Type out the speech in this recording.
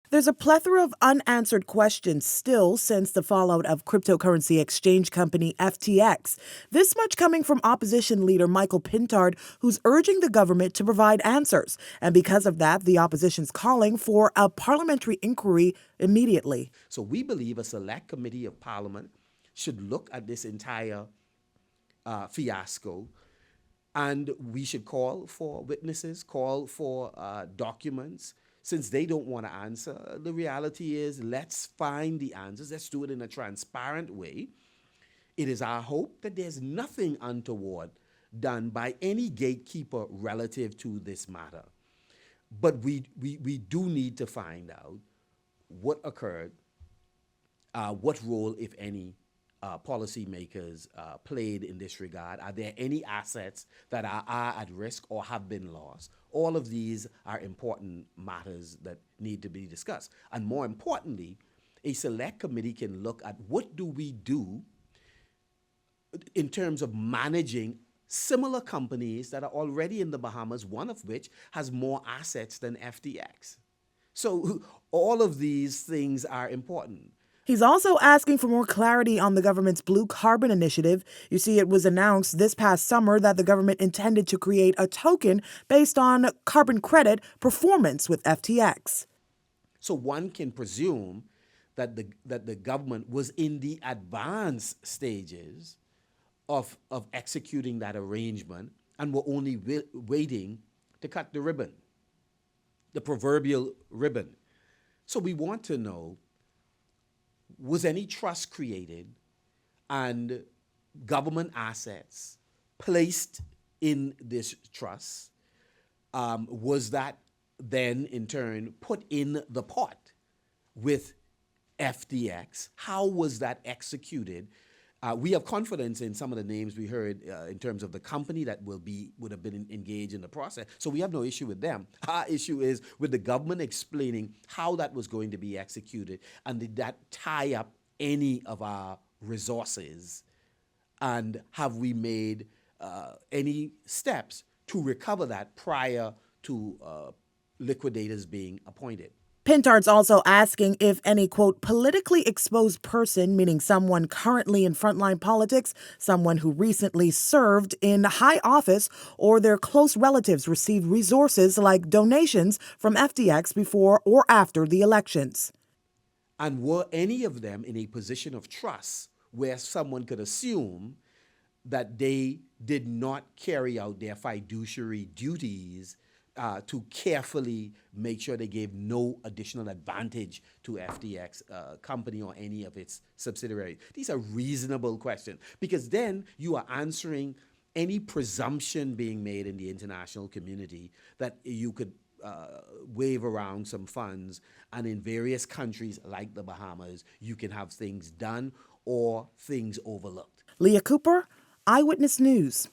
There's a plethora of unanswered questions still since the fallout of cryptocurrency exchange company FTX. This much coming from opposition leader Michael Pintard, who's urging the government to provide answers. And because of that, the opposition's calling for a parliamentary inquiry immediately. So we believe a select committee of parliament should look at this entire fiasco, and we should call for witnesses, call for documents. Since they don't want to answer, the reality is let's find the answers. Let's do it in a transparent way. It is our hope that there's nothing untoward done by any gatekeeper relative to this matter. But we do need to find out what occurred, what role, if any, policymakers played in this regard. Are there any assets that are at risk or have been lost? All of these are important matters that need to be discussed. And more importantly, a select committee can look at what do we do in terms of managing similar companies that are already in the Bahamas, one of which has more assets than FTX. So all of these things are important. He's also asking for more clarity on the government's blue carbon initiative. You see, it was announced this past summer that the government intended to create a token based on carbon credit performance with FTX. So one can presume that the government was in the advanced stages of executing that arrangement and were only waiting to cut the ribbon, the proverbial ribbon. So we want to know, was any trust created and government assets placed in this trust? Was that then in turn put in the pot with FTX? How was that executed? We have confidence in some of the names we heard in terms of the company that would have been engaged in the process. So we have no issue with them. Our issue is with the government explaining how that was going to be executed, and did that tie up any of our resources, and have we made any steps to recover that prior to liquidators being appointed. Pintard's also asking if any, quote, politically exposed person, meaning someone currently in frontline politics, someone who recently served in high office, or their close relatives received resources like donations from FTX before or after the elections. And were any of them in a position of trust where someone could assume that they did not carry out their fiduciary duties to carefully make sure they gave no additional advantage to FTX company or any of its subsidiaries? These are reasonable questions, because then you are answering any presumption being made in the international community that you could wave around some funds, and in various countries like the Bahamas, you can have things done or things overlooked. Leah Cooper, Eyewitness News.